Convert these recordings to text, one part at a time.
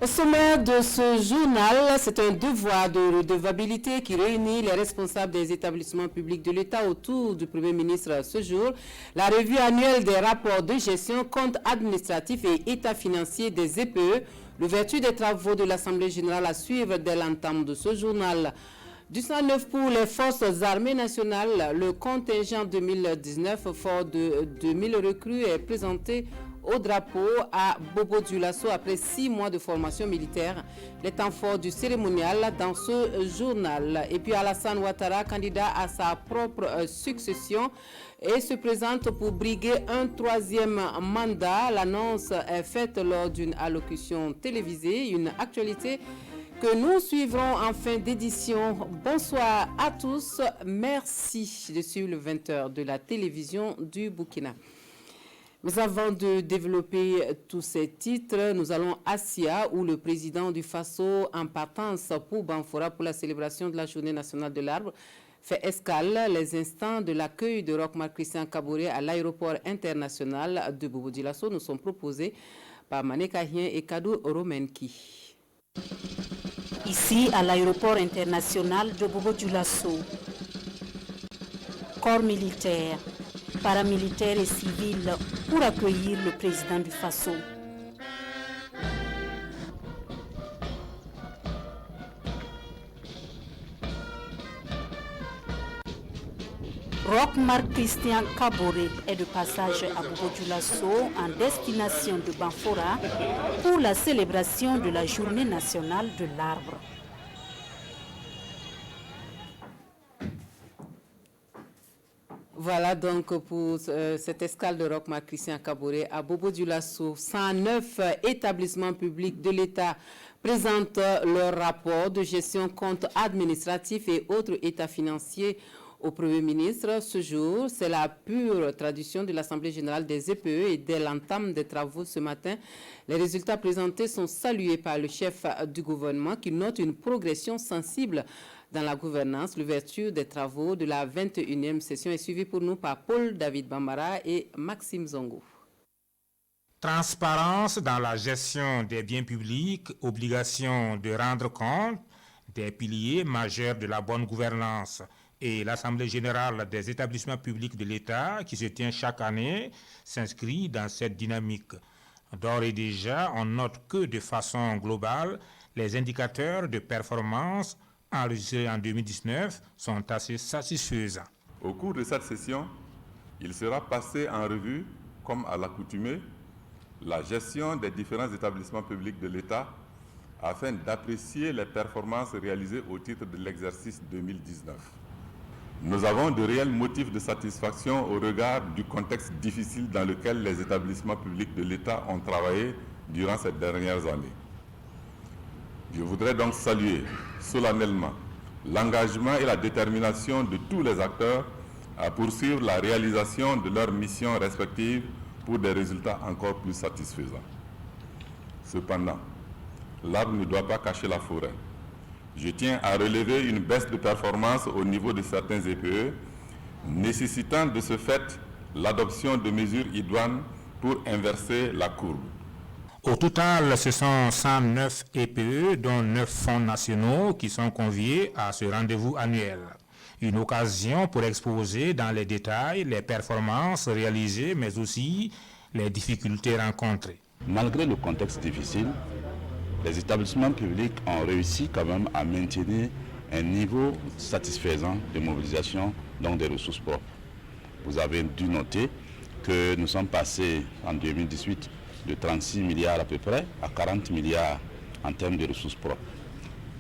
Au sommet de ce journal, c'est un devoir de redevabilité qui réunit les responsables des établissements publics de l'État autour du Premier ministre ce jour. La revue annuelle des rapports de gestion, compte administratif et état financier des EPE, l'ouverture des travaux de l'Assemblée générale à suivre dès l'entame de ce journal. Du 109 pour les forces armées nationales, le contingent 2019 fort de 2000 recrues est présenté au drapeau à Bobo Dioulasso après 6 mois de formation militaire. Les temps forts du cérémonial dans ce journal. Et puis Alassane Ouattara, candidat à sa propre succession, et se présente pour briguer un 3e mandat. L'annonce est faite lors d'une allocution télévisée, une actualité que nous suivrons en fin d'édition. Bonsoir à tous. Merci de suivre le 20h de la télévision du Burkina. Mais avant de développer tous ces titres, nous allons à Sia, où le président du Faso, en partance pour Banfora pour la célébration de la Journée nationale de l'arbre, fait escale les instants de l'accueil de Roch-Marc Christian Kaboré à l'aéroport international de Bobo Dioulasso nous sont proposés par Mané Kahien et Kadou Romenki. Ici, à l'aéroport international de Bobo Dioulasso, corps militaire, paramilitaires et civils pour accueillir le président du Faso. Roch-Marc Christian Kaboré est de passage à Bobo Dioulasso en destination de Banfora pour la célébration de la Journée nationale de l'arbre. Voilà donc pour cette escale de Roch-Marc Christian Kaboré à Bobo Dioulasso. 109 établissements publics de l'État présentent leur rapport de gestion, compte administratif et autres états financiers au Premier ministre. Ce jour, c'est la pure tradition de l'Assemblée générale des EPE et dès l'entame des travaux ce matin, les résultats présentés sont salués par le chef du gouvernement qui note une progression sensible dans la gouvernance. L'ouverture des travaux de la 21e session est suivie pour nous par Paul David Bambara et Maxime Zongo. Transparence dans la gestion des biens publics, obligation de rendre compte des piliers majeurs de la bonne gouvernance et l'Assemblée générale des établissements publics de l'État qui se tient chaque année s'inscrit dans cette dynamique. D'ores et déjà, on note que de façon globale, les indicateurs de performance enregistrés en 2019 sont assez satisfaisants. Au cours de cette session, il sera passé en revue, comme à l'accoutumée, la gestion des différents établissements publics de l'État afin d'apprécier les performances réalisées au titre de l'exercice 2019. Nous avons de réels motifs de satisfaction au regard du contexte difficile dans lequel les établissements publics de l'État ont travaillé durant ces dernières années. Je voudrais donc saluer solennellement l'engagement et la détermination de tous les acteurs à poursuivre la réalisation de leurs missions respectives pour des résultats encore plus satisfaisants. Cependant, l'arbre ne doit pas cacher la forêt. Je tiens à relever une baisse de performance au niveau de certains EPE, nécessitant de ce fait l'adoption de mesures idoines pour inverser la courbe. Au total, ce sont 109 EPE, dont 9 fonds nationaux, qui sont conviés à ce rendez-vous annuel. Une occasion pour exposer dans les détails les performances réalisées, mais aussi les difficultés rencontrées. Malgré le contexte difficile, les établissements publics ont réussi quand même à maintenir un niveau satisfaisant de mobilisation donc des ressources propres. Vous avez dû noter que nous sommes passés en 2018 de 36 milliards à peu près à 40 milliards en termes de ressources propres.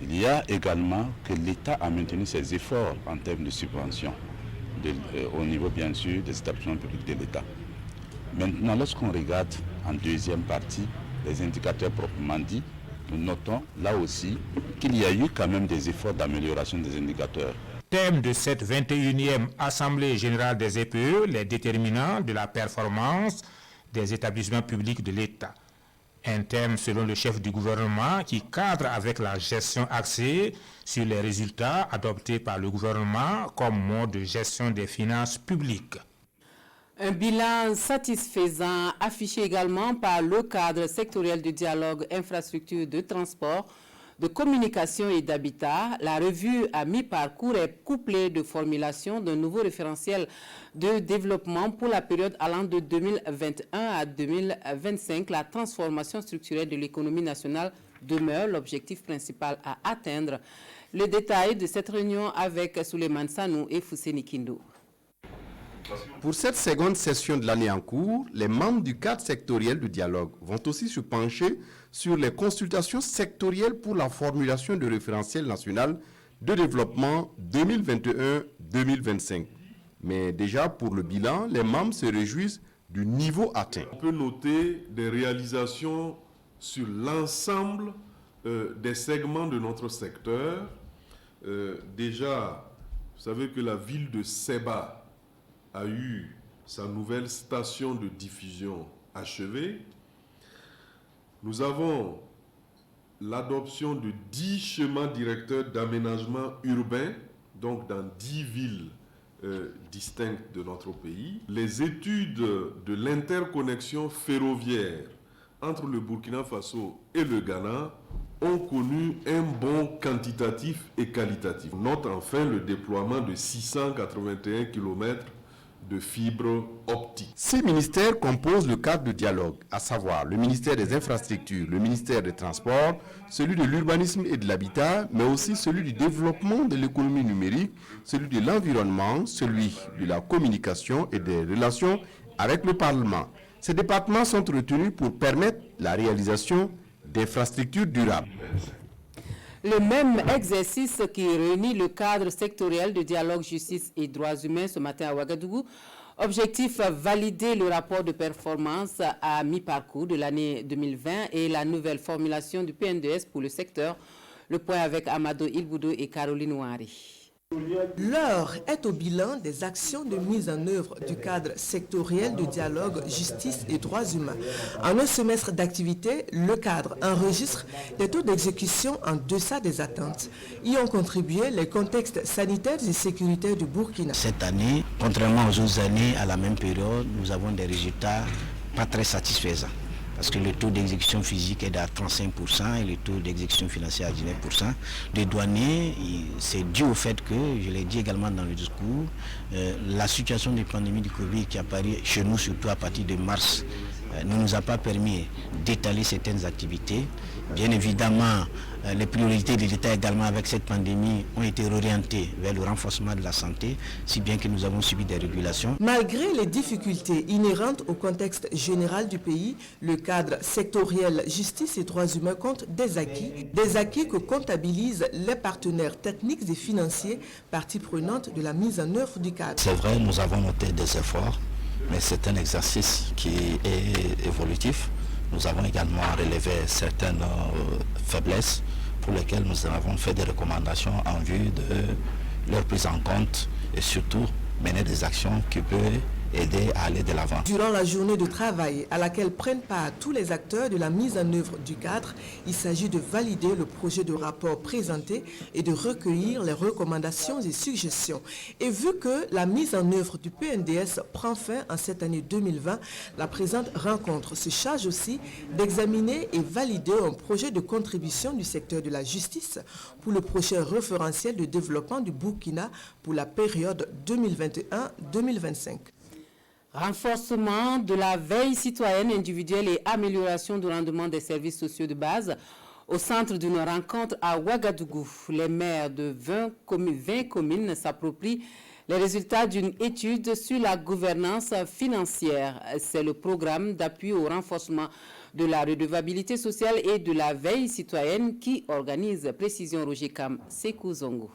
Il y a également que l'État a maintenu ses efforts en termes de subventions au niveau bien sûr des établissements publics de l'État. Maintenant, lorsqu'on regarde en deuxième partie les indicateurs proprement dits, nous notons là aussi qu'il y a eu quand même des efforts d'amélioration des indicateurs. Thème de cette 21e Assemblée générale des EPE, les déterminants de la performance des établissements publics de l'État. Un thème, selon le chef du gouvernement, qui cadre avec la gestion axée sur les résultats adoptés par le gouvernement comme mode de gestion des finances publiques. Un bilan satisfaisant affiché également par le cadre sectoriel de dialogue infrastructure de transport, de communication et d'habitat. La revue à mi-parcours est couplée de formulation d'un nouveau référentiel de développement pour la période allant de 2021 à 2025. La transformation structurelle de l'économie nationale demeure l'objectif principal à atteindre. Le détail de cette réunion avec Souleymane Sanou et Fousseni Kindo. Pour cette seconde session de l'année en cours, les membres du cadre sectoriel du dialogue vont aussi se pencher sur les consultations sectorielles pour la formulation du référentiel national de développement 2021-2025. Mais déjà pour le bilan, les membres se réjouissent du niveau atteint. On peut noter des réalisations sur l'ensemble des segments de notre secteur. Déjà, vous savez que la ville de Seba a eu sa nouvelle station de diffusion achevée. Nous avons l'adoption de 10 schémas directeurs d'aménagement urbain, donc dans 10 villes distinctes de notre pays. Les études de l'interconnexion ferroviaire entre le Burkina Faso et le Ghana ont connu un bond quantitatif et qualitatif. On note enfin le déploiement de 681 km de fibres optiques. 6 ministères composent le cadre de dialogue, à savoir le ministère des Infrastructures, le ministère des Transports, celui de l'Urbanisme et de l'Habitat, mais aussi celui du Développement de l'économie numérique, celui de l'Environnement, celui de la Communication et des Relations avec le Parlement. Ces départements sont retenus pour permettre la réalisation d'infrastructures durables. Le même exercice qui réunit le cadre sectoriel de dialogue justice et droits humains ce matin à Ouagadougou. Objectif, valider le rapport de performance à mi-parcours de l'année 2020 et la nouvelle formulation du PNDS pour le secteur. Le point avec Amado Ilboudou et Caroline Ouari. L'heure est au bilan des actions de mise en œuvre du cadre sectoriel de dialogue justice et droits humains. En un semestre d'activité, le cadre enregistre des taux d'exécution en deçà des attentes. Y ont contribué les contextes sanitaires et sécuritaires du Burkina. Cette année, contrairement aux autres années, à la même période, nous avons des résultats pas très satisfaisants. Parce que le taux d'exécution physique est à 35% et le taux d'exécution financière à 19%. Les douaniers, c'est dû au fait que, je l'ai dit également dans le discours, la situation de pandémie du Covid qui apparaît chez nous, surtout à partir de mars, ne nous a pas permis d'étaler certaines activités. Bien évidemment, les priorités de l'État également avec cette pandémie ont été orientées vers le renforcement de la santé, si bien que nous avons subi des régulations. Malgré les difficultés inhérentes au contexte général du pays, le cadre sectoriel justice et droits humains compte des acquis que comptabilisent les partenaires techniques et financiers, partie prenante de la mise en œuvre du cadre. C'est vrai, nous avons noté des efforts, mais c'est un exercice qui est évolutif. Nous avons également relevé certaines faiblesses pour lesquelles nous avons fait des recommandations en vue de leur prise en compte et surtout mener des actions qui peuvent aider à aller de l'avant. Durant la journée de travail à laquelle prennent part tous les acteurs de la mise en œuvre du cadre, il s'agit de valider le projet de rapport présenté et de recueillir les recommandations et suggestions. Et vu que la mise en œuvre du PNDS prend fin en cette année 2020, la présente rencontre se charge aussi d'examiner et valider un projet de contribution du secteur de la justice pour le prochain référentiel de développement du Burkina pour la période 2021-2025. Renforcement de la veille citoyenne individuelle et amélioration du rendement des services sociaux de base. Au centre d'une rencontre à Ouagadougou, les maires de 20 communes s'approprient les résultats d'une étude sur la gouvernance financière. C'est le programme d'appui au renforcement de la redevabilité sociale et de la veille citoyenne qui organise. Précision Roger Kam, Sekou Zongo.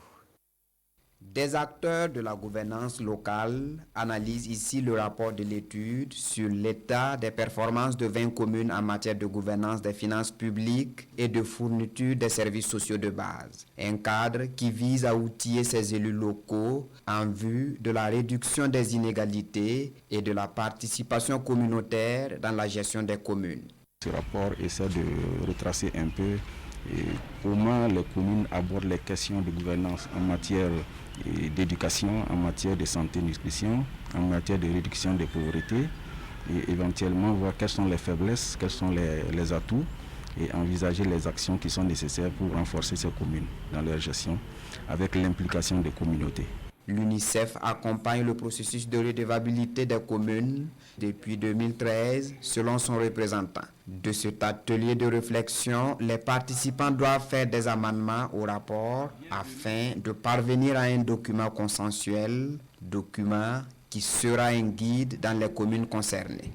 Des acteurs de la gouvernance locale analysent ici le rapport de l'étude sur l'état des performances de 20 communes en matière de gouvernance des finances publiques et de fourniture des services sociaux de base. Un cadre qui vise à outiller ces élus locaux en vue de la réduction des inégalités et de la participation communautaire dans la gestion des communes. Ce rapport essaie de retracer un peu comment les communes abordent les questions de gouvernance en matière d'éducation, en matière de santé et nutrition, en matière de réduction des pauvretés, et éventuellement voir quelles sont les faiblesses, quels sont les atouts, et envisager les actions qui sont nécessaires pour renforcer ces communes dans leur gestion avec l'implication des communautés. L'UNICEF accompagne le processus de redevabilité des communes depuis 2013 selon son représentant. De cet atelier de réflexion, les participants doivent faire des amendements au rapport afin de parvenir à un document consensuel, document qui sera un guide dans les communes concernées.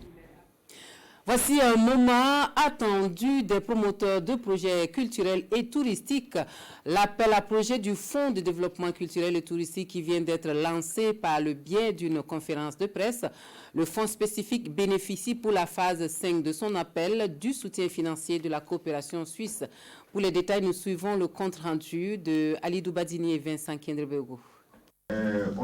Voici un moment attendu des promoteurs de projets culturels et touristiques. L'appel à projet du Fonds de développement culturel et touristique qui vient d'être lancé par le biais d'une conférence de presse. Le fonds spécifique bénéficie pour la phase 5 de son appel du soutien financier de la coopération suisse. Pour les détails, nous suivons le compte-rendu de Alidou Badini et Vincent Kendrebego.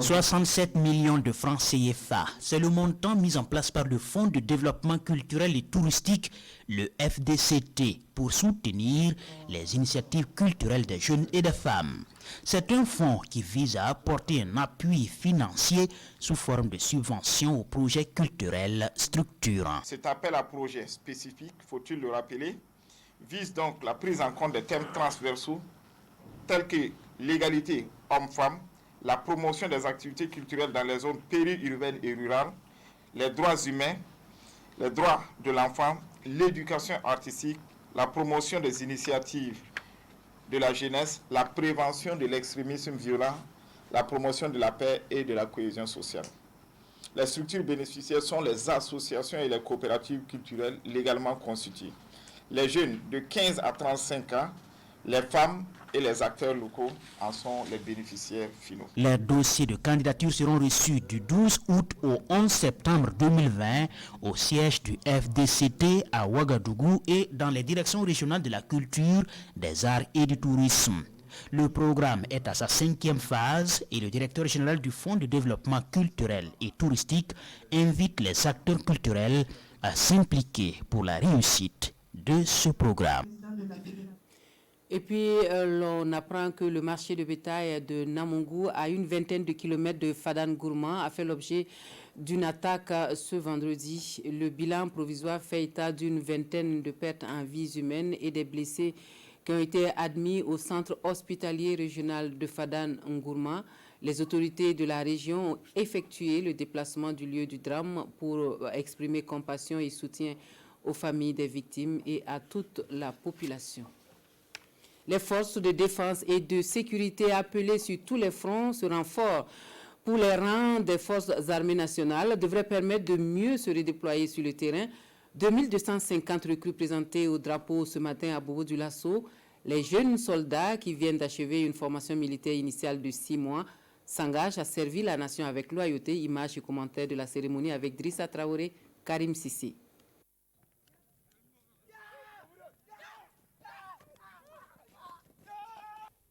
67 millions de francs CFA, c'est le montant mis en place par le Fonds de développement culturel et touristique, le FDCT, pour soutenir les initiatives culturelles des jeunes et des femmes. C'est un fonds qui vise à apporter un appui financier sous forme de subventions aux projets culturels structurants. Cet appel à projet spécifique, faut-il le rappeler, vise donc la prise en compte des thèmes transversaux tels que l'égalité homme-femme, la promotion des activités culturelles dans les zones périurbaines et rurales, les droits humains, les droits de l'enfant, l'éducation artistique, la promotion des initiatives de la jeunesse, la prévention de l'extrémisme violent, la promotion de la paix et de la cohésion sociale. Les structures bénéficiaires sont les associations et les coopératives culturelles légalement constituées. Les jeunes de 15 à 35 ans, les femmes et les acteurs locaux en sont les bénéficiaires finaux. Les dossiers de candidature seront reçus du 12 août au 11 septembre 2020 au siège du FDCT à Ouagadougou et dans les directions régionales de la culture, des arts et du tourisme. Le programme est à sa 5e phase et le directeur général du Fonds de développement culturel et touristique invite les acteurs culturels à s'impliquer pour la réussite de ce programme. Et puis, l'on apprend que le marché de bétail de Namungou, à une vingtaine de kilomètres de Fadane Gourmand, a fait l'objet d'une attaque ce vendredi. Le bilan provisoire fait état d'une vingtaine de pertes en vies humaines et des blessés qui ont été admis au centre hospitalier régional de Fadane Gourmand. Les autorités de la région ont effectué le déplacement du lieu du drame pour exprimer compassion et soutien aux familles des victimes et à toute la population. Les forces de défense et de sécurité appelées sur tous les fronts, ce renfort pour les rangs des forces armées nationales devrait permettre de mieux se redéployer sur le terrain. 2250 recrues présentées au drapeau ce matin à Bobo-Dioulasso. Les jeunes soldats qui viennent d'achever une formation militaire initiale de 6 mois s'engagent à servir la nation avec loyauté. Images et commentaires de la cérémonie avec Drissa Traoré, Karim Sissi.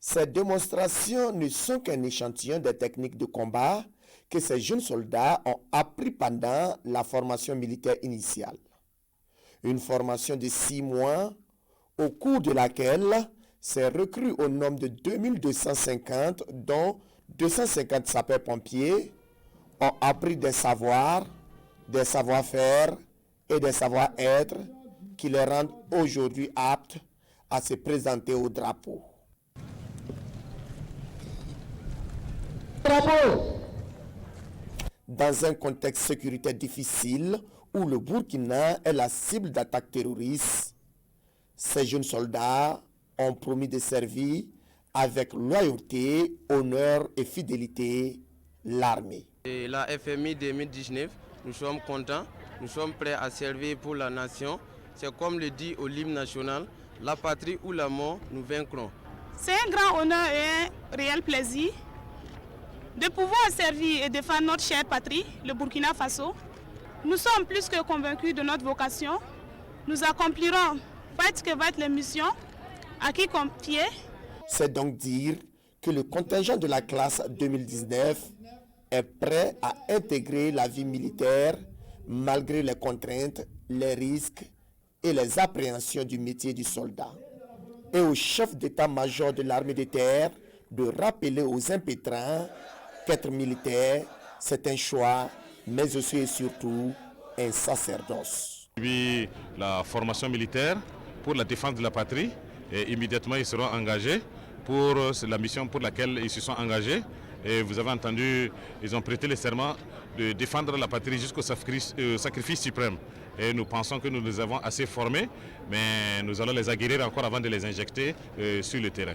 Ces démonstrations ne sont qu'un échantillon des techniques de combat que ces jeunes soldats ont appris pendant la formation militaire initiale. Une formation de 6 mois au cours de laquelle ces recrues au nombre de 2250, dont 250 sapeurs-pompiers, ont appris des savoirs, des savoir-faire et des savoir-être qui les rendent aujourd'hui aptes à se présenter au drapeau. Dans un contexte sécuritaire difficile où le Burkina est la cible d'attaques terroristes, ces jeunes soldats ont promis de servir avec loyauté, honneur et fidélité l'armée. Et la FMI 2019, nous sommes contents, nous sommes prêts à servir pour la nation. C'est comme le dit au l'hymne national, la patrie ou la mort, nous vaincrons. C'est un grand honneur et un réel plaisir de pouvoir servir et défendre notre chère patrie, le Burkina Faso. Nous sommes plus que convaincus de notre vocation. Nous accomplirons, faites que va être les missions, à qui confier. C'est donc dire que le contingent de la classe 2019 est prêt à intégrer la vie militaire malgré les contraintes, les risques et les appréhensions du métier du soldat. et au chef d'état-major de l'armée de terre de rappeler aux impétrants qu'être militaire, c'est un choix, mais aussi et surtout un sacerdoce. La formation militaire pour la défense de la patrie et immédiatement ils seront engagés pour la mission pour laquelle ils se sont engagés. Et vous avez entendu, ils ont prêté le serment de défendre la patrie jusqu'au sacrifice suprême. Et nous pensons que nous les avons assez formés, mais nous allons les aguerrir encore avant de les injecter sur le terrain.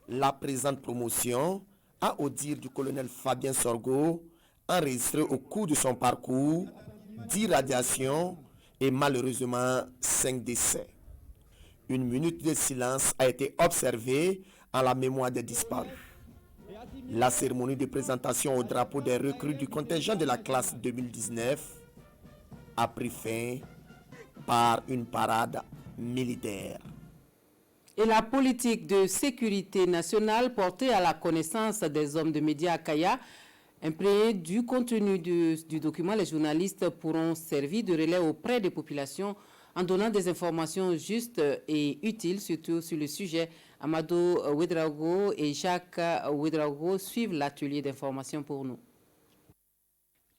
La présente promotion a, au dire du colonel Fabien Sorgho, enregistré au cours de son parcours 10 radiations et malheureusement 5 décès. Une minute de silence a été observée en la mémoire des disparus. La cérémonie de présentation au drapeau des recrues du contingent de la classe 2019 a pris fin par une parade militaire. Et la politique de sécurité nationale portée à la connaissance des hommes de médias à Kaya, imprégnée du contenu du document, les journalistes pourront servir de relais auprès des populations en donnant des informations justes et utiles, surtout sur le sujet. Amadou Ouedraogo et Jacques Ouedraogo suivent l'atelier d'information pour nous.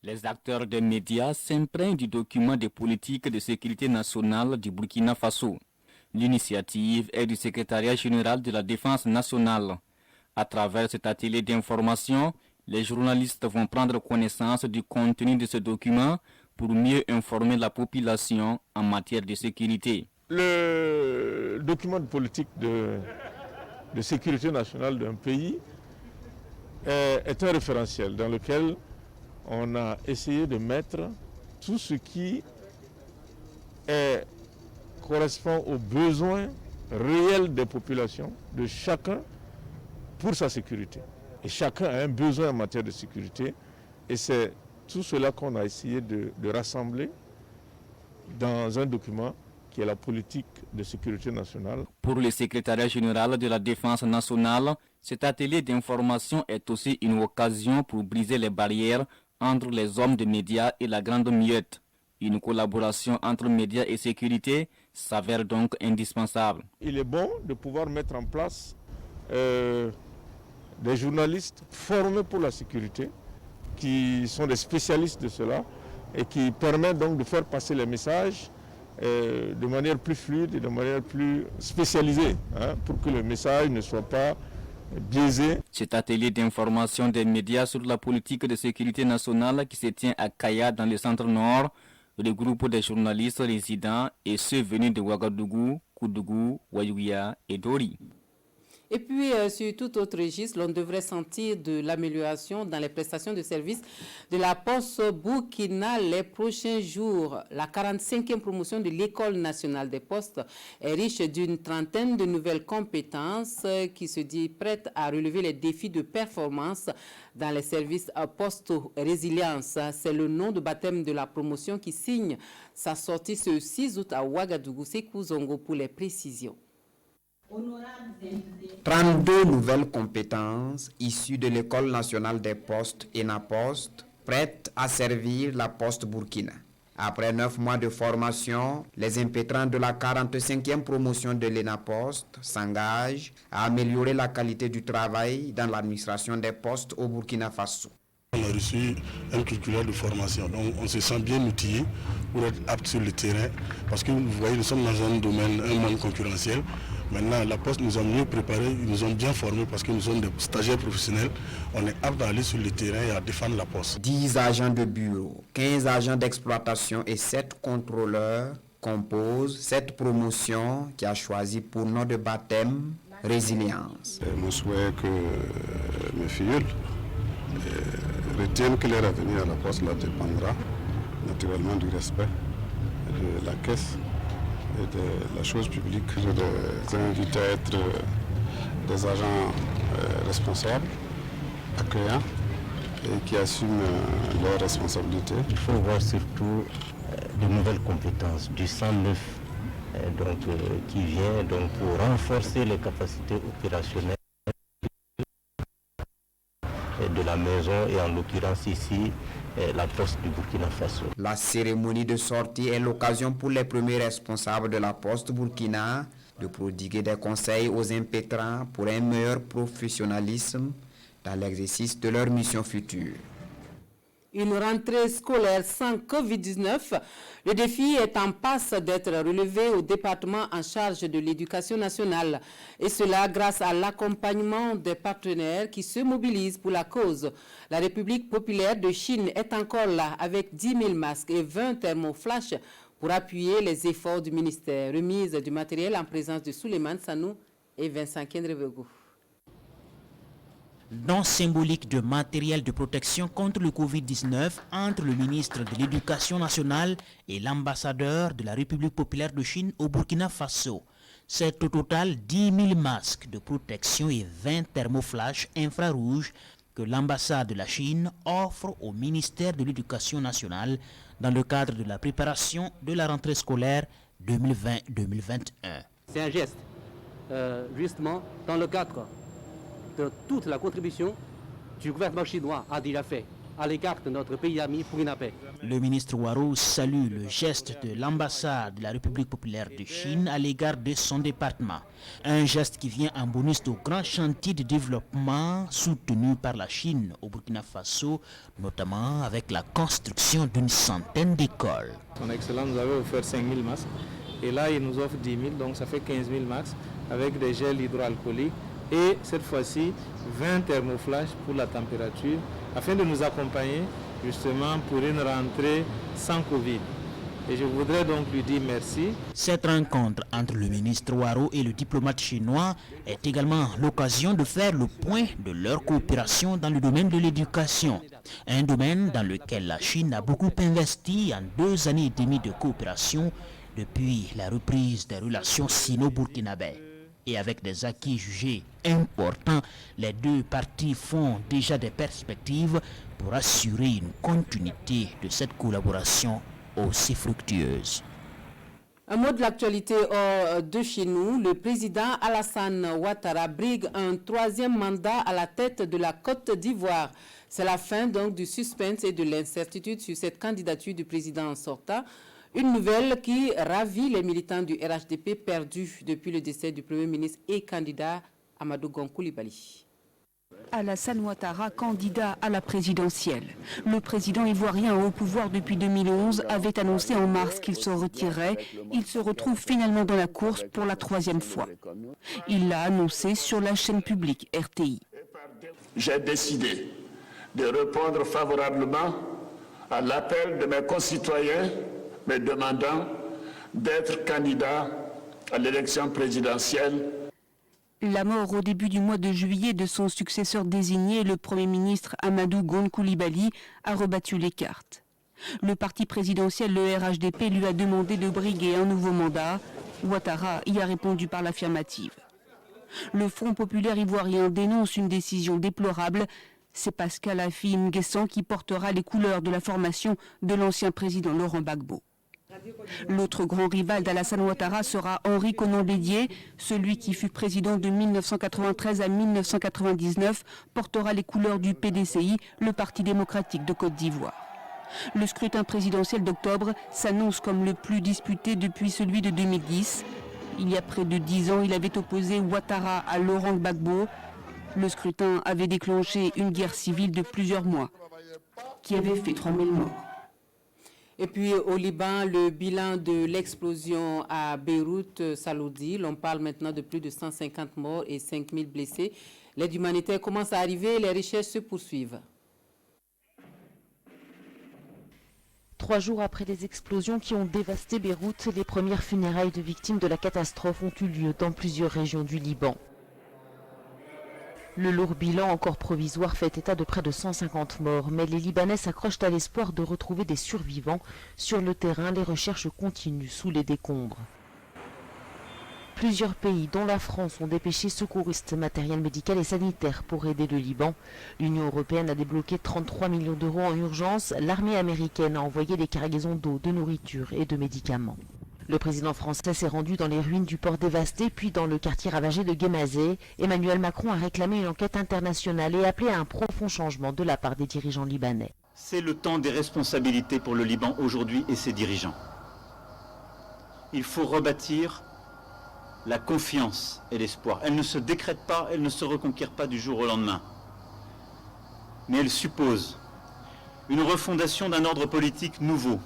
Les acteurs des médias s'imprègnent du document des politiques de sécurité nationale du Burkina Faso. L'initiative est du secrétariat général de la Défense nationale. À travers cet atelier d'information, les journalistes vont prendre connaissance du contenu de ce document pour mieux informer la population en matière de sécurité. Le document de politique de sécurité nationale d'un pays est un référentiel dans lequel on a essayé de mettre tout ce qui correspond aux besoins réels des populations, de chacun pour sa sécurité. Et chacun a un besoin en matière de sécurité et c'est tout cela qu'on a essayé de rassembler dans un document qui est la politique de sécurité nationale. Pour le secrétariat général de la Défense nationale, cet atelier d'information est aussi une occasion pour briser les barrières entre les hommes de médias et la grande muette. Une collaboration entre médias et sécurité s'avère donc indispensable. Il est bon de pouvoir mettre en place des journalistes formés pour la sécurité, qui sont des spécialistes de cela et qui permettent donc de faire passer les messages de manière plus fluide et de manière plus spécialisée, pour que le message ne soit pas biaisé. Cet atelier d'information des médias sur la politique de sécurité nationale qui se tient à Kaya dans le centre-nord regroupe des journalistes résidents et ceux venus de Ouagadougou, Koudougou, Wayouya et Dori. Et puis, sur tout autre registre, l'on devrait sentir de l'amélioration dans les prestations de services de la Poste Burkina les prochains jours. La 45e promotion de l'École nationale des postes est riche d'une trentaine de nouvelles compétences qui se dit prête à relever les défis de performance dans les services post-résilience. C'est le nom de baptême de la promotion qui signe sa sortie ce 6 août à Ouagadougou. Sekou Zongo pour les précisions. 32 nouvelles compétences issues de l'École nationale des postes ENAPOST, prêtes à servir la Poste Burkina. Après 9 mois de formation, les impétrants de la 45e promotion de l'ENAPOST s'engagent à améliorer la qualité du travail dans l'administration des postes au Burkina Faso. On a reçu un curriculum de formation, donc on se sent bien outillé pour être apte sur le terrain, parce que vous voyez, nous sommes dans un domaine, un monde concurrentiel. Maintenant, la Poste nous a mieux préparés, ils nous ont bien formés parce que nous sommes des stagiaires professionnels. On est apte à aller sur le terrain et à défendre la Poste. 10 agents de bureau, 15 agents d'exploitation et 7 contrôleurs composent cette promotion qui a choisi pour nom de baptême Résilience. Mon souhait que mes filles retiennent que leur avenir à la Poste là dépendra naturellement du respect de la caisse et de la chose publique. Je les invite à être des agents responsables, accueillants et qui assument leurs responsabilités. Il faut voir surtout de nouvelles compétences, du sang neuf qui vient pour renforcer les capacités opérationnelles de la maison et en l'occurrence ici la Poste du Burkina Faso. La cérémonie de sortie est l'occasion pour les premiers responsables de la Poste Burkina de prodiguer des conseils aux impétrants pour un meilleur professionnalisme dans l'exercice de leur mission future. Une rentrée scolaire sans Covid-19, le défi est en passe d'être relevé au département en charge de l'éducation nationale. Et cela grâce à l'accompagnement des partenaires qui se mobilisent pour la cause. La République populaire de Chine est encore là avec 10 000 masques et 20 thermoflash pour appuyer les efforts du ministère. Remise du matériel en présence de Souleymane Sanou et Vincent Kendrevego. Don symbolique de matériel de protection contre le Covid-19 entre le ministre de l'Éducation nationale et l'ambassadeur de la République populaire de Chine au Burkina Faso. C'est au total 10 000 masques de protection et 20 thermoflash infrarouges que l'ambassade de la Chine offre au ministère de l'Éducation nationale dans le cadre de la préparation de la rentrée scolaire 2020-2021. C'est un geste, justement, dans le cadre de toute la contribution du gouvernement chinois a déjà fait à l'égard de notre pays ami Burkina Faso. Le ministre Waro salue le geste de l'ambassade de la République populaire de Chine à l'égard de son département. Un geste qui vient en bonus au grand chantier de développement soutenu par la Chine au Burkina Faso, notamment avec la construction d'une centaine d'écoles. Son Excellence nous avait offert 5 000 masques et là il nous offre 10 000, donc ça fait 15 000 masques avec des gels hydroalcooliques. Et cette fois-ci, 20 thermoflash pour la température, afin de nous accompagner justement pour une rentrée sans Covid. Et je voudrais donc lui dire merci. Cette rencontre entre le ministre Waro et le diplomate chinois est également l'occasion de faire le point de leur coopération dans le domaine de l'éducation. Un domaine dans lequel la Chine a beaucoup investi en 2 années et demie de coopération depuis la reprise des relations sino-burkinabais. Et avec des acquis jugés importants, les deux parties font déjà des perspectives pour assurer une continuité de cette collaboration aussi fructueuse. Un mot de l'actualité de chez nous, le président Alassane Ouattara brigue un 3e mandat à la tête de la Côte d'Ivoire. C'est la fin donc du suspense et de l'incertitude sur cette candidature du président sortant. Une nouvelle qui ravit les militants du RHDP perdus depuis le décès du Premier ministre et candidat Amadou Gon Coulibaly. Alassane Ouattara, candidat à la présidentielle. Le président ivoirien au pouvoir depuis 2011 avait annoncé en mars qu'il se retirerait. Il se retrouve finalement dans la course pour la 3e fois. Il l'a annoncé sur la chaîne publique RTI. J'ai décidé de répondre favorablement à l'appel de mes concitoyens me demandant d'être candidat à l'élection présidentielle. La mort au début du mois de juillet de son successeur désigné, le Premier ministre Amadou Gon Coulibaly, a rebattu les cartes. Le parti présidentiel, le RHDP, lui a demandé de briguer un nouveau mandat. Ouattara y a répondu par l'affirmative. Le Front populaire ivoirien dénonce une décision déplorable. C'est Pascal Affi N'Guessan qui portera les couleurs de la formation de l'ancien président Laurent Gbagbo. L'autre grand rival d'Alassane Ouattara sera Henri Konan Bédié. Celui qui fut président de 1993 à 1999 portera les couleurs du PDCI, le Parti démocratique de Côte d'Ivoire. Le scrutin présidentiel d'octobre s'annonce comme le plus disputé depuis celui de 2010. Il y a près de 10 ans, il avait opposé Ouattara à Laurent Gbagbo. Le scrutin avait déclenché une guerre civile de plusieurs mois qui avait fait 3000 morts. Et puis au Liban, le bilan de l'explosion à Beyrouth s'alourdit. On parle maintenant de plus de 150 morts et 5000 blessés. L'aide humanitaire commence à arriver et les recherches se poursuivent. 3 jours après les explosions qui ont dévasté Beyrouth, les premières funérailles de victimes de la catastrophe ont eu lieu dans plusieurs régions du Liban. Le lourd bilan encore provisoire fait état de près de 150 morts, mais les Libanais s'accrochent à l'espoir de retrouver des survivants. Sur le terrain, les recherches continuent sous les décombres. Plusieurs pays, dont la France, ont dépêché secouristes, matériel médical et sanitaire pour aider le Liban. L'Union européenne a débloqué 33 millions d'euros en urgence. L'armée américaine a envoyé des cargaisons d'eau, de nourriture et de médicaments. Le président français s'est rendu dans les ruines du port dévasté, puis dans le quartier ravagé de Guémazé. Emmanuel Macron a réclamé une enquête internationale et appelé à un profond changement de la part des dirigeants libanais. C'est le temps des responsabilités pour le Liban aujourd'hui et ses dirigeants. Il faut rebâtir la confiance et l'espoir. Elle ne se décrète pas, elle ne se reconquiert pas du jour au lendemain. Mais elle suppose une refondation d'un ordre politique nouveau.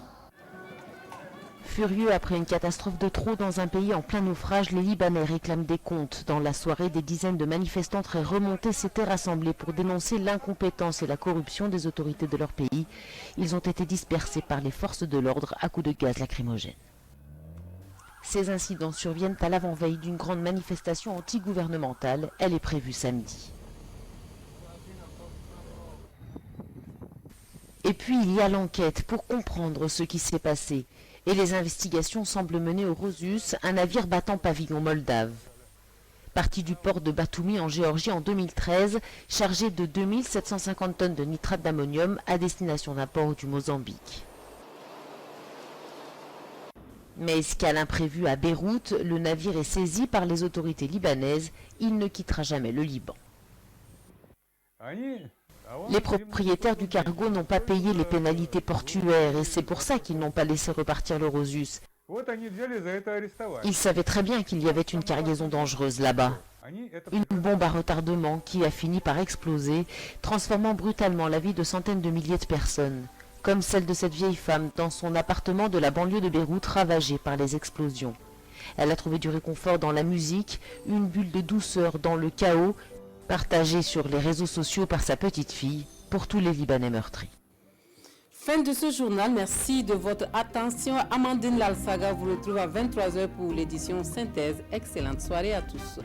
Furieux après une catastrophe de trop dans un pays en plein naufrage, les Libanais réclament des comptes. Dans la soirée, des dizaines de manifestants très remontés s'étaient rassemblés pour dénoncer l'incompétence et la corruption des autorités de leur pays. Ils ont été dispersés par les forces de l'ordre à coups de gaz lacrymogène. Ces incidents surviennent à l'avant-veille d'une grande manifestation anti-gouvernementale. Elle est prévue samedi. Et puis il y a l'enquête pour comprendre ce qui s'est passé. Et les investigations semblent mener au Rosus, un navire battant pavillon moldave. Parti du port de Batumi en Géorgie en 2013, chargé de 2750 tonnes de nitrate d'ammonium à destination d'un port du Mozambique. Mais escale imprévue à Beyrouth, le navire est saisi par les autorités libanaises. Il ne quittera jamais le Liban. Les propriétaires du cargo n'ont pas payé les pénalités portuaires et c'est pour ça qu'ils n'ont pas laissé repartir le Rosus. Ils savaient très bien qu'il y avait une cargaison dangereuse là-bas. Une bombe à retardement qui a fini par exploser, transformant brutalement la vie de centaines de milliers de personnes, comme celle de cette vieille femme dans son appartement de la banlieue de Beyrouth ravagé par les explosions. Elle a trouvé du réconfort dans la musique, une bulle de douceur dans le chaos, partagé sur les réseaux sociaux par sa petite fille, pour tous les Libanais meurtris. Fin de ce journal, merci de votre attention. Amandine Lalsaga vous retrouve à 23h pour l'édition synthèse. Excellente soirée à tous.